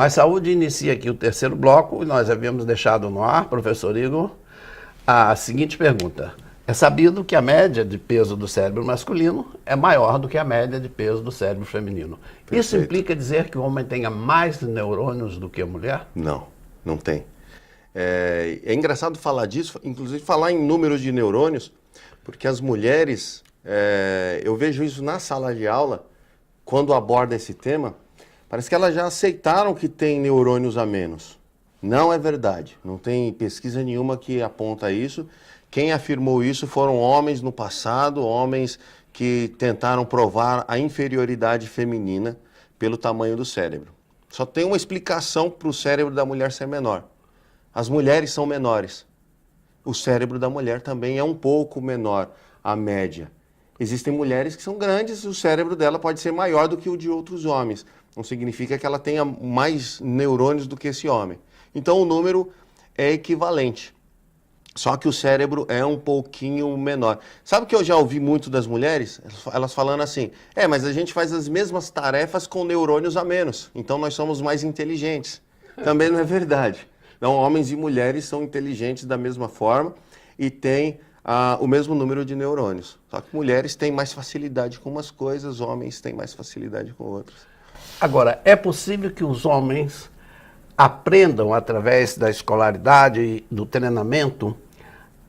Mais Saúde inicia aqui o terceiro bloco e nós havíamos deixado no ar, professor Igor, a seguinte pergunta. É sabido que a média de peso do cérebro masculino é maior do que a média de peso do cérebro feminino. Perfeito. Isso implica dizer que o homem tenha mais neurônios do que a mulher? Não, não tem. É engraçado falar disso, inclusive falar em números de neurônios, porque as mulheres, eu vejo isso na sala de aula, quando aborda esse tema, parece que elas já aceitaram que tem neurônios a menos. Não é verdade, não tem pesquisa nenhuma que aponta isso. Quem afirmou isso foram homens no passado, homens que tentaram provar a inferioridade feminina pelo tamanho do cérebro. Só tem uma explicação para o cérebro da mulher ser menor. As mulheres são menores. O cérebro da mulher também é um pouco menor, a média. Existem mulheres que são grandes e o cérebro dela pode ser maior do que o de outros homens. Não significa que ela tenha mais neurônios do que esse homem. Então o número é equivalente. Só que o cérebro é um pouquinho menor. Sabe o que eu já ouvi muito das mulheres? Elas falando assim, mas a gente faz as mesmas tarefas com neurônios a menos, então nós somos mais inteligentes. Também não é verdade. Não, homens e mulheres são inteligentes da mesma forma e têm o mesmo número de neurônios. Só que mulheres têm mais facilidade com umas coisas, homens têm mais facilidade com outras. Agora, é possível que os homens aprendam, através da escolaridade e do treinamento,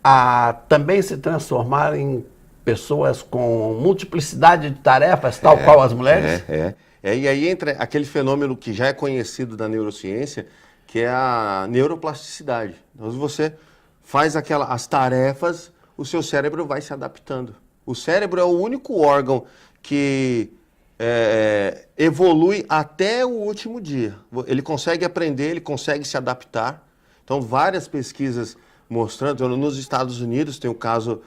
a também se transformar em pessoas com multiplicidade de tarefas, tal qual as mulheres? E aí entra aquele fenômeno que já é conhecido da neurociência, que é a neuroplasticidade. Então, se você faz as tarefas, o seu cérebro vai se adaptando. O cérebro é o único órgão que evolui até o último dia. Ele consegue aprender, ele consegue se adaptar. Então, várias pesquisas mostrando, nos Estados Unidos tem o caso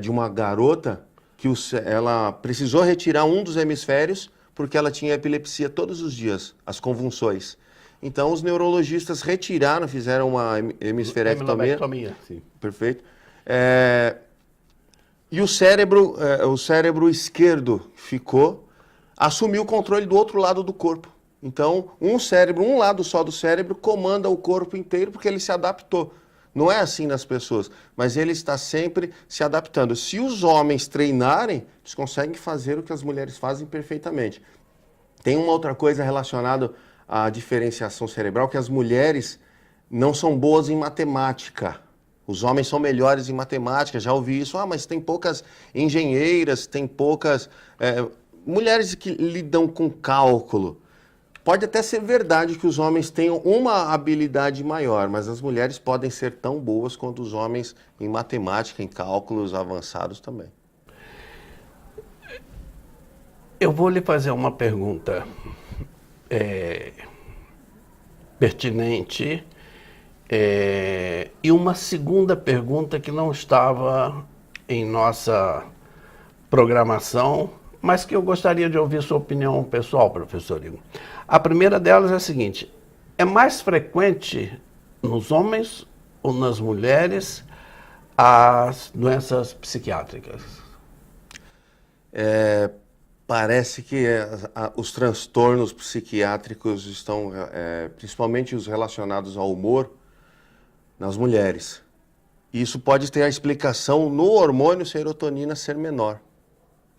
de uma garota que ela precisou retirar um dos hemisférios porque ela tinha epilepsia todos os dias, as convulsões. Então, os neurologistas retiraram, fizeram uma hemisferectomia. Sim. Perfeito. E o cérebro esquerdo assumiu o controle do outro lado do corpo. Então, um lado só do cérebro comanda o corpo inteiro porque ele se adaptou. Não é assim nas pessoas, mas ele está sempre se adaptando. Se os homens treinarem, eles conseguem fazer o que as mulheres fazem perfeitamente. Tem uma outra coisa relacionada à diferenciação cerebral, que as mulheres não são boas em matemática. Os homens são melhores em matemática, já ouvi isso. Mas tem poucas engenheiras, tem poucas mulheres que lidam com cálculo. Pode até ser verdade que os homens tenham uma habilidade maior, mas as mulheres podem ser tão boas quanto os homens em matemática, em cálculos avançados também. Eu vou lhe fazer uma pergunta pertinente e uma segunda pergunta que não estava em nossa programação, mas que eu gostaria de ouvir sua opinião pessoal, professor Igor. A primeira delas é a seguinte: é mais frequente nos homens ou nas mulheres as doenças psiquiátricas? Parece que os transtornos psiquiátricos estão, principalmente os relacionados ao humor, nas mulheres. Isso pode ter a explicação no hormônio serotonina ser menor.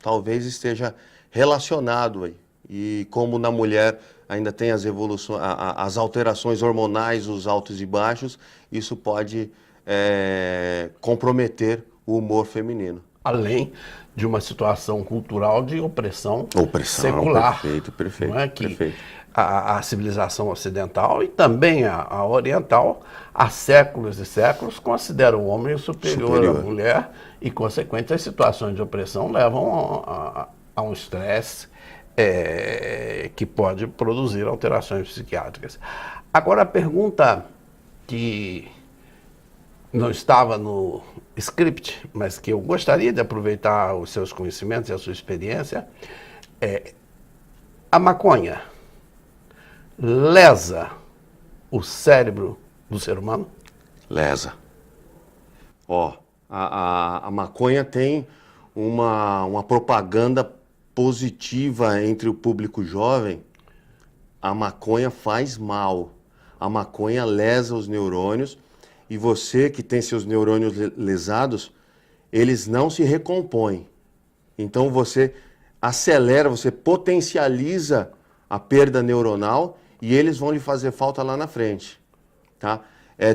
Talvez esteja relacionado aí. E como na mulher ainda tem as alterações hormonais, os altos e baixos, isso pode comprometer o humor feminino. Além de uma situação cultural de opressão secular. Perfeito. Não é? Que perfeito. A civilização ocidental e também a oriental, há séculos e séculos, considera o homem superior à mulher e, consequentemente, as situações de opressão levam a um estresse que pode produzir alterações psiquiátricas. Agora, a pergunta que não estava no script, mas que eu gostaria de aproveitar os seus conhecimentos e a sua experiência, a maconha lesa o cérebro do ser humano? Lesa. A maconha tem uma propaganda positiva entre o público jovem a maconha faz mal. A maconha lesa os neurônios e você que tem seus neurônios lesados, eles não se recompõem. Então você acelera, você potencializa a perda neuronal e eles vão lhe fazer falta lá na frente, tá?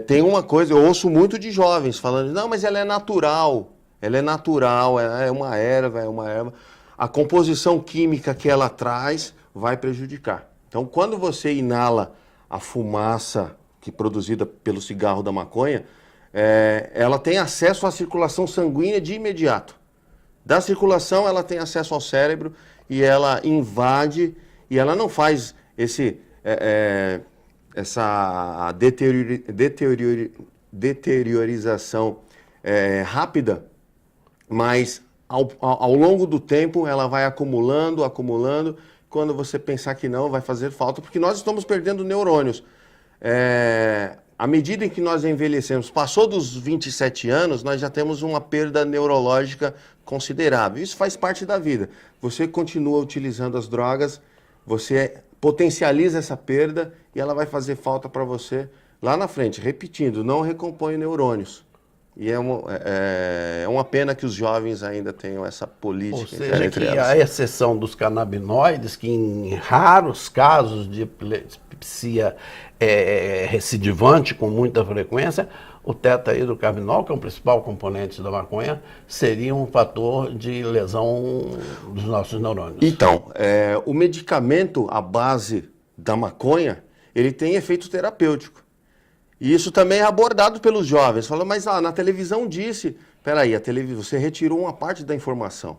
Tem uma coisa, eu ouço muito de jovens falando, não, mas ela é natural, é uma erva. A composição química que ela traz vai prejudicar. Então, quando você inala a fumaça que é produzida pelo cigarro da maconha, ela tem acesso à circulação sanguínea de imediato. Da circulação, ela tem acesso ao cérebro e ela invade, e ela não faz essa deteriorização rápida, mas ao longo do tempo ela vai acumulando. Quando você pensar que não, vai fazer falta, porque nós estamos perdendo neurônios. À medida em que nós envelhecemos, passou dos 27 anos, nós já temos uma perda neurológica considerável. Isso faz parte da vida. Você continua utilizando as drogas, você potencializa essa perda e ela vai fazer falta para você lá na frente. Repetindo, não recompõe neurônios. E é uma pena que os jovens ainda tenham essa política. Ou seja, que a exceção dos canabinoides, que em raros casos de epilepsia recidivante com muita frequência, o tetrahidrocannabinol, que é o principal componente da maconha, seria um fator de lesão dos nossos neurônios. Então, o medicamento à base da maconha, ele tem efeito terapêutico. E isso também é abordado pelos jovens. Falam, mas na televisão disse... Peraí, você retirou uma parte da informação.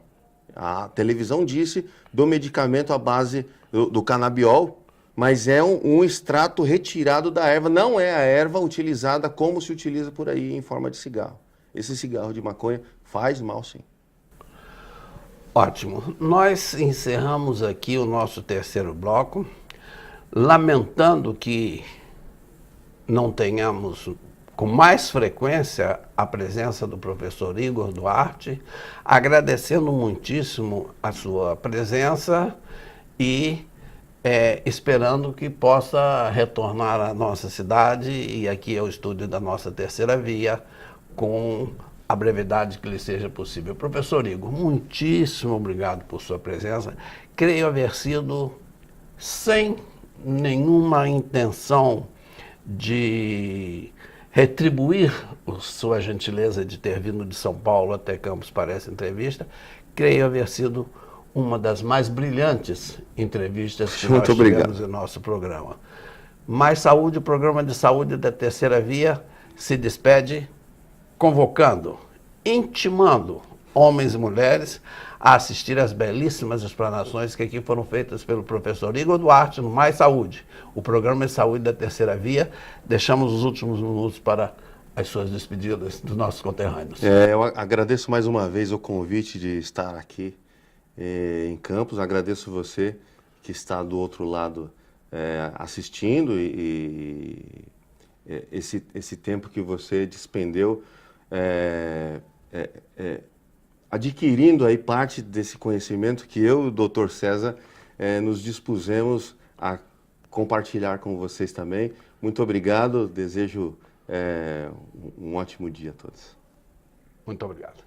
A televisão disse do medicamento à base do canabiol, mas é um extrato retirado da erva. Não é a erva utilizada como se utiliza por aí em forma de cigarro. Esse cigarro de maconha faz mal, sim. Ótimo. Nós encerramos aqui o nosso terceiro bloco, lamentando que não tenhamos com mais frequência a presença do professor Igor Duarte, agradecendo muitíssimo a sua presença e esperando que possa retornar à nossa cidade e aqui ao estúdio da nossa Terceira Via com a brevidade que lhe seja possível. Professor Igor, muitíssimo obrigado por sua presença. Creio haver sido sem nenhuma intenção de retribuir a sua gentileza de ter vindo de São Paulo até Campos para essa entrevista. Creio haver sido uma das mais brilhantes entrevistas que nós tivemos em nosso programa. Mais Saúde, o programa de saúde da Terceira Via, se despede convocando, intimando homens e mulheres a assistir às belíssimas explanações que aqui foram feitas pelo professor Igor Duarte no Mais Saúde, o programa de saúde da Terceira Via. Deixamos os últimos minutos para as suas despedidas dos nossos conterrâneos. Eu agradeço mais uma vez o convite de estar aqui em Campos. Agradeço você que está do outro lado assistindo e esse tempo que você despendeu adquirindo aí parte desse conhecimento que eu e o Dr. César nos dispusemos a compartilhar com vocês também. Muito obrigado, desejo um ótimo dia a todos. Muito obrigado.